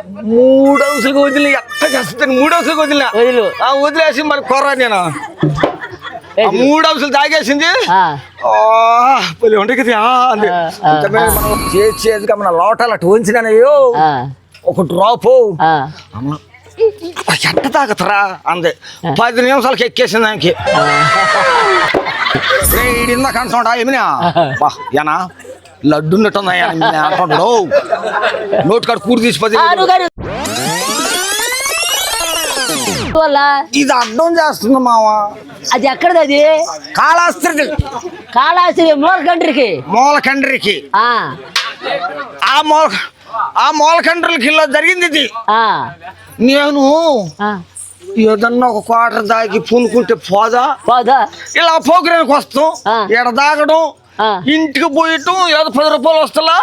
3 హౌసులకు వదిలి ఎట్ట చేస్తాను 3 హౌసులకు వదిలినా వదిలేసి మరి కొర్రా నేను 3 హౌసులు తాగేసింది ఉండే కదా అంతే చేసేదిగా మన లోటాలు అటు వంచినానయ్యో ఒక డ్రాపు ఎట్ట తాగుతారా అందే 10 నిమిషాలకి ఎక్కేసింది దానికి ఇందాక అంటున్నాడా ఏమినా ఏనా లడ్డు ఉన్నట్టుందా అంటున్నాడు నోటి కాడ కూడి తీసిపోతే ఇది అడ్డం చేస్తుంది మావా అది ఎక్కడది అది కాళహస్తి మూలకండ్రికి ఆ మూలకండ్రికి ఇలా జరిగింది ఇది నేను ఏదన్నా ఒక క్వార్టర్ దాగి పూనుకుంటే పోదా ఇలా ప్రోగ్రాంకి వస్తాం ఎడ దాగడం ఇంటికి పోయటం ఏదో 10 రూపాయలు వస్తా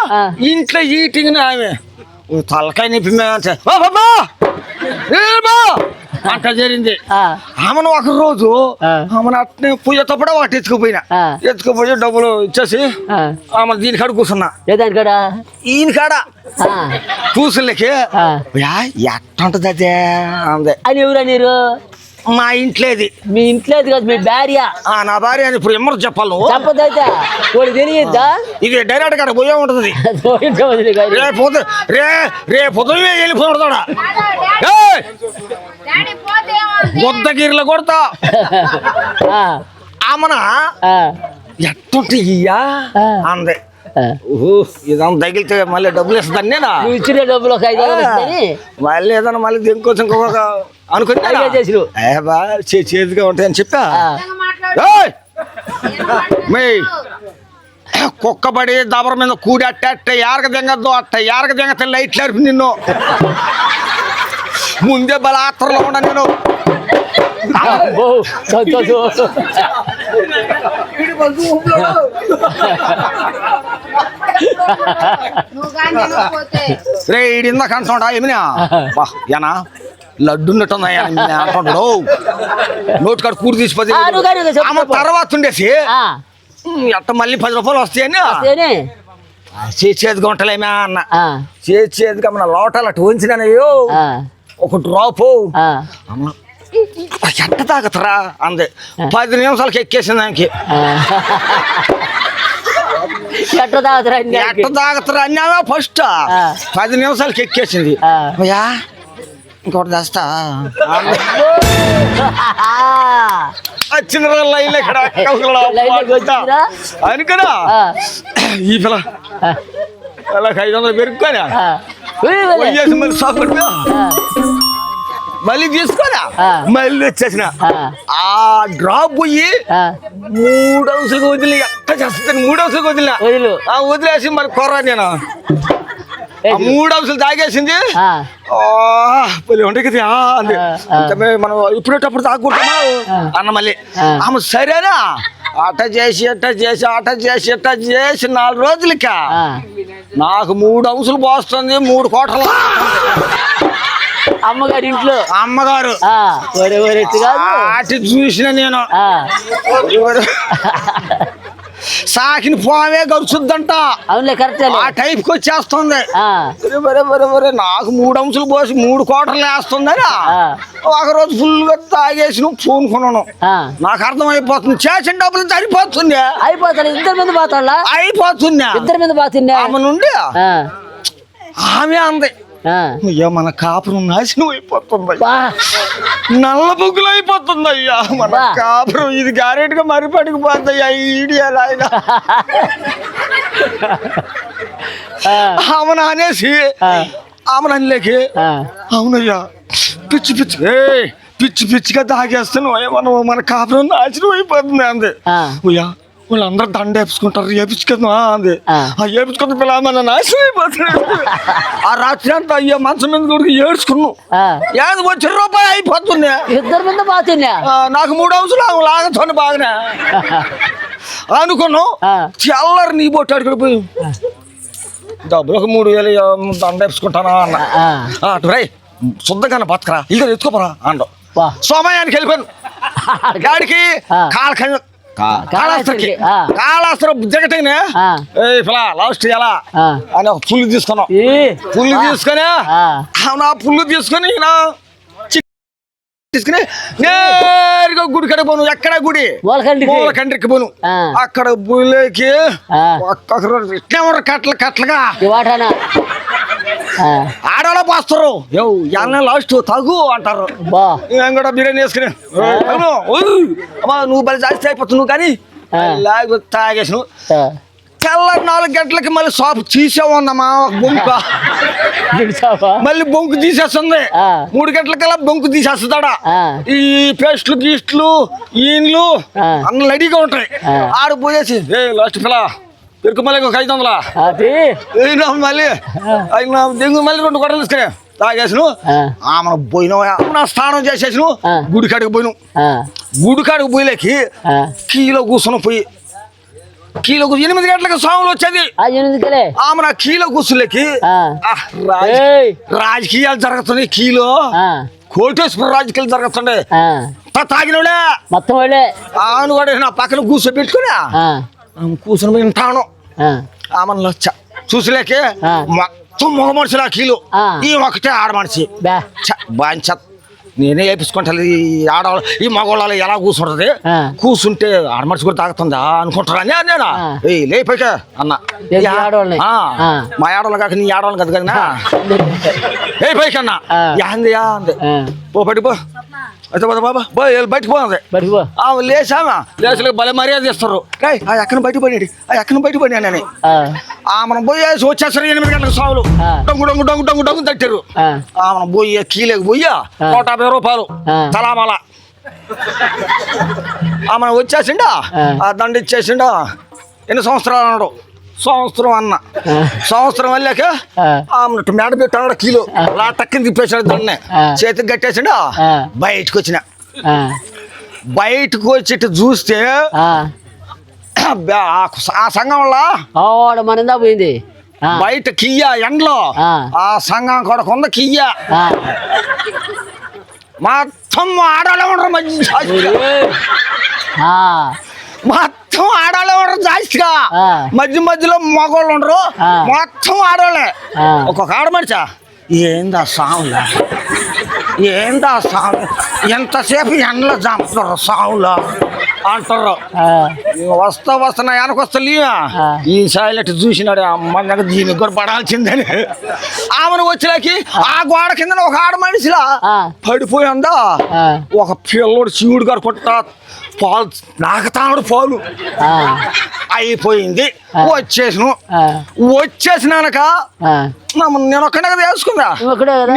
ఇంట్లో ఈటింగ్ ఆమె తలకాయ నిప్పి అట్లా జరిగింది ఆమెను ఒక రోజు ఆమెను అట్నే పోయేటప్పుడే వాటి ఎత్తుకుపోయి డబ్బులు ఇచ్చేసి ఆమె దీని కాడ కూర్చున్నా ఈయన కాడ కూసులకి ఎట్టుంటది అదే అందే అని ఎవరా నీరు మా ఇంట్లోది మీ ఇంట్లోది కాదు మీ భార్య నా భార్య అని ఇప్పుడు ఎమ్మరు చెప్పాలి నువ్వు చెప్పదైతే తెలియద్దా ఇది డైరెక్ట్ కాడ పోయే ఉంటది రేపు ఉదయమే వెళ్ళిపోతాడా బొద్దగిరిలో కొడతా ఆమెన ఎట్టుంటయ్యా అందే ఇదంతా తగిలితే మళ్ళీ డబ్బులు ఇస్తాను నేను ఇచ్చిన డబ్బులు మళ్ళీ ఏదన్నా మళ్ళీ దీనికోసం ఇంకొక అనుకుని చేతిగా ఉంటాయని చెప్పా కుక్కబడి దబర మీద కూడి అట్ట యారక దింగద్దు అట్ట యారక దింగతే లైట్లు అరిపి నిన్ను ముందే బలాత్రలో ఉండ నేను ఇందాక అంటున్నాడా ఏమినా ఏనా లడ్డు ఉన్నట్టుందా అంటున్నాడు నోటి కాడ కూడి తీసిపోతే ఆమె తర్వాత ఉండేసి ఎట్ట మళ్ళీ 10 రూపాయలు వస్తాయని చేసేదిగా ఉంటలేమే అన్న చేసేదిగా మన లోటాలు అటు వంచినానయ్యో ఒక డ్రాపు ఎట్ట తాగుతారా అందే 10 నిమిషాలకి ఎక్కేసింది దానికి ఎట్ట తాగుతారా అన్నావా ఫస్ట్ 10 నిమిషాలకి ఎక్కేసింది ఇంకోటి చేస్తా వచ్చిన లైన్ అని కదా ఈ పిల్ల అలా 500 పెరుక్కొని మళ్ళీ సాఫ్ట్ మళ్ళీ తీసుకోనా మళ్ళీ వచ్చేసిన ఆ డ్రాప్ పోయి 3 హౌసులకు వదిలి ఎట్ట చేస్తాను 3 హౌసులకు వదిలినా వదిలేసి మరి కొర్రా నేను 3 హౌసులు తాగేసింది ఉండే కదా అంతే మనం ఇప్పుడేటప్పుడు తాగుకుంటామా అన్న మళ్ళీ ఆమె సరేనా అట్ట చేసి 4 రోజులక నాకు 3 హౌసులు పోస్తుంది 3 కోటలు అమ్మగారి ఇంట్లో అమ్మగారు అటు చూసిన నేను సాకిని పోవే గరుచుద్దంట ఆ టైప్కి వచ్చేస్తుంది నాకు 3 హౌసులు పోసి 3 కోటలు వేస్తుందని ఒకరోజు ఫుల్ గా తాగేసి నువ్వు పూనుకున్నాను నాకు అర్థమైపోతుంది చేసిన డబ్బులు సరిపోతుంది అయిపోతుంది ఆమె నుండి ఆమె అంది అయ్యా మన కాపురం నాశనం అయిపోతుంది నల్ల బుగ్గులు అయిపోతుంది అయ్యా మన కాపురం ఇది గ్యారెంటీగా మరిపడికి పోతాయ్యా ఈడియాలు ఆయన ఆమెను అనేసి ఆమెను అనలేకి అవునయ్యా పిచ్చిగా తాగేస్తాను మనం మన కాపురం నాశనం అయిపోతుంది అంది అయ్యా వాళ్ళందరూ దండ వేపుకుంటారు వేపించుకుందాం అంది వేపించుకుంటే పిల్ల మన నాశనం అయిపోతుంది ఆ రాత్రి అంతా అయ్యా మంచం మీద కూడా ఏడ్చుకున్నాం ఏది వచ్చి రూపాయి అయిపోతుంది నాకు 3 హౌసులు లాగుతుంది బాగానే అనుకున్నాం చల్లరి నీ బొట్టు అడుగుడు పోయి డబ్బులకు 3000 దండ వేసుకుంటానా అన్న అటు రై శుద్ధంగా బతకరా ఇల్లు ఎత్తుకోపరా అండ సమయానికి వెళ్ళిపోయాను గాడికి కాళాస్త్రకి కాళాస్త్ర జగటనే ఏ ఫలా లాస్ట్ ఎలా అని ఒక పుల్లు తీసుకున్నాం. పుల్లు తీసుకొని ఆ పుల్లు తీసుకొని తీసుకుని నేరుగా గుడి కడ పోను. ఎక్కడ గుడి మూలకండ్రికి పోను. అక్కడ గుడిలోకి ఇట్లా కట్లగా ఆడవాళ్ళ పోస్తారు. లాస్ట్ తగు అంటారు. నేను కూడా బిర్యానీ వేసుకుని అమ్మా నువ్వు బలి జాస్తి అయిపోతావు నువ్వు కానీ లేకపోతే తాగేసాను. తెల్లారి 4 గంటలకి మళ్ళీ షాప్ తీసేవన్నమా బొంక మళ్ళీ బొంకు తీసేస్తుంది. 3 గంటలకల్లా బొంకు తీసేస్తాడా. ఈ పేస్ట్లు గీస్ట్లు ఈన్లు అన్న రెడీగా ఉంటాయి. ఆడు పోయేసి లాస్ట్ పిల్ల పెరుకు మళ్ళీ ఒక 500 మళ్ళీ దెంగు మళ్ళీ 2 గొడవలు తీసుకునే తాగేసాను. ఆమెను పోయినా స్నానం చేసేసాను. గుడికాడికి పోయిను. గుడికాడికి పోయిలేకి కీలో కూర్చుని పోయి కీలో 8 గంటలకు స్వాములు వచ్చేది. ఆమె కీలో కూర్చులేకి రాజకీయాలు జరుగుతున్నాయి. కీలో కోటేశ్వర రాజకీయాలు జరుగుతుండే తాగినోడే మొత్తం వాళ్ళే ఆమెను కూడా నా పక్కన కూర్చోబెట్టుకుని కూర్చొని వింటాను. ఆమెను లచ్చ చూసలేకే మొత్తం మగ మనుషులు కీలో ఈ ఒకటే ఆడ మనిషి బాంచ నేనే వేపించుకుంటాను. ఈ ఆడవాళ్ళు ఈ మగవాళ్ళు ఎలా కూర్చుంటది కూర్చుంటే ఆడమడిచి కూడా తాగుతుందా అనుకుంటారా నేనా లేపైక అన్న మా ఆడవాళ్ళు కాక నీ ఆడవాళ్ళు కదా కదా ఏ పైకి అన్న యాంది పో పడిపో అయితే బాబా బయటకు పోయింది. లేచామా లేచలే భలే మర్యాద ఇస్తారు. ఎక్కడ బయట పడి ఎక్కడ బయట పడినా అని ఆమెను పోయేసి వచ్చేసరి 8 గంటలకు సావులు డొంగు డొంగు డొంగు డొంగు డొంగు తట్టారు. ఆమెను పోయి కీలేకి పోయా 150 రూపాయలు తలామాల ఆమెను వచ్చేసిండా ఆ దండ ఇచ్చేసిండా. ఎన్ని సంవత్సరాలు అన్నాడు. సంవత్సరం అన్న సంవత్సరం వెళ్ళాక ఆమె మేడ పెట్టాడు. కీలో లా టక్కని తిప్పేసాడు. దండనే చేతికి కట్టేసిండా. బయటకు వచ్చిన బయటకు వచ్చి చూస్తే ఆ సంఘం వల్ల మనందా పోయింది. బయట కియ్య ఎండలో ఆ సంఘం కూడా కొంద కియ్య మొత్తం ఆడాలే ఉండరు. మొత్తం ఆడాలే ఉండరు. జాస్తిగా మధ్య మధ్యలో మగవాళ్ళు ఉండరు. మొత్తం ఆడవాళ్ళే. ఒక్కొక్క ఆడ మనిషా ఏందా సావులా ఏందా సావు ఎంతసేపు ఎండలో చంపుతారు సావులా అంటారు. వస్తున్నా వెనకొస్తా ఈ సైలెట్ చూసినాడు. అమ్మ దీనికి కూడా పడాల్సిందని ఆమెను వచ్చేలాకి ఆ గోడ కింద ఒక ఆడ మనిషిలా పడిపోయిందా. ఒక పిల్లోడు శివుడు గారు కొట్టా పాలు నాకుతాడు. పాలు అయిపోయింది. వచ్చేసినాక నేను ఒక్కడే కదా వేసుకుందా.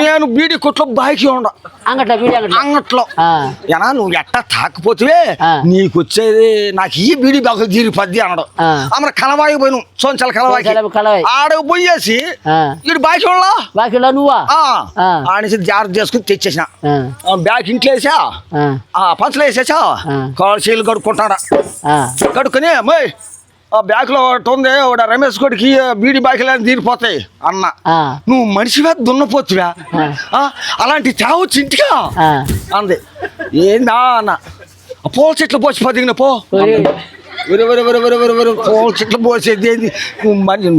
నేను బీడి కొట్లో బాయికి ఉండ అంగట్లో ఏనా నువ్వు ఎట్టా తాకపోతే నీకు వచ్చేది నాకు ఈ బీడి బాగులు తీరిపోద్ది అన్నాడు. ఆమె కలవాయి పోయిను సోంచాల కలవాయి ఆడకు పోయేసి వీడు బాకి నువ్వా ఆడేసి జాగ్రత్త చేసుకుని తెచ్చేసిన. బ్యాగ్ ఇంట్లో వేసా పంచలో వేసేసా కాళ్ళు చేతులు కడుక్కుంటాడా. కడుక్కుని ఆ బ్యాగ్ లో ఒకటి ఉంది ఒక రమేష్ కొడికి బీడి బాకీలు తీరిపోతాయి అన్న. నువ్వు మనిషి మీద దున్నపోతువా అలాంటి తేవచ్చు ఇంటికా అంది. ఏందా అన్న పూల చెట్లు పోసి పదిగిన పో పూల చెట్లు పోసేది ఏంది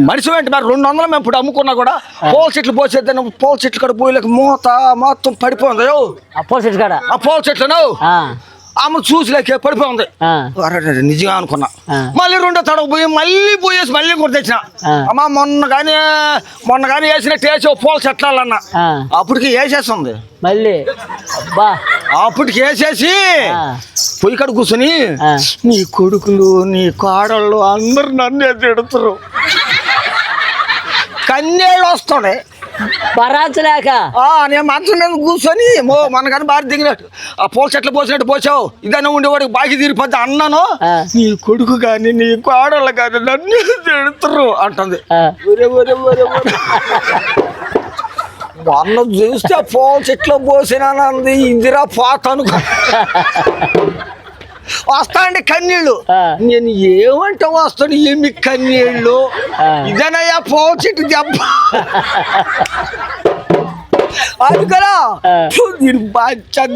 మనిషి వెంట మరి 200 మేము ఇప్పుడు అమ్ముకున్నా కూడా పూల చెట్లు పోసేది. పూల చెట్లు కాడ పోయలేక మూత మొత్తం పడిపోయింది. పూల చెట్లు కాడ ఆ పూల చెట్లు ఆమె చూసిలేక పడిపోయింది. నిజంగా అనుకున్నా. మళ్ళీ 2వ తడవ పోయి మళ్ళీ పోయేసి మళ్ళీ కూడా తెచ్చిన. అమ్మా మొన్న కానీ వేసినట్టు వేసి పూల చెట్లన్నా అప్పటికి వేసేస్తుంది. మళ్ళీ అప్పటికి వేసేసి పొయ్యి కడ కూర్చొని నీ కొడుకులు నీ కోడళ్ళు అందరు నన్నే తిడతారు. కన్నేళ్ళు వస్తాడే పరాచలేక నేను మంచం మీద కూర్చొని మనకని బాగా దిగినట్టు ఆ పూల చెట్లు పోసినట్టు పోసావు ఇదన్నా ఉండేవాడికి బాగా తీరిపోతే అన్నాను. నీ కొడుకు కానీ నీ కోడళ్ళు కానీ నన్ను తిడతారు అంటుంది. మొన్న చూస్తే పూల చెట్లు పోసినానంది ఇందిరా పోతాను వస్తాండి కన్నీళ్ళు. నేను ఏమంటే వస్తాను ఏమి కన్నీళ్ళు ఇదనయ్యా పూల చెట్టు దెబ్బ అది కదా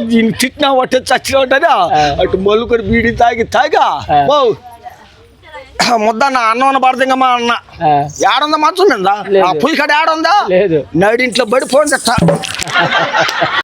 దీన్ని తిట్టినా ఒకటే చచ్చిన ఉంటదా అటు మల్లుకొని బీడి తాగా ముద్దన్న అన్నం పడుతుందా మా అన్న ఏడుందా మంచం మీద ఆ పులి కాడ ఏడుందా నడింట్లో పడిపోయింది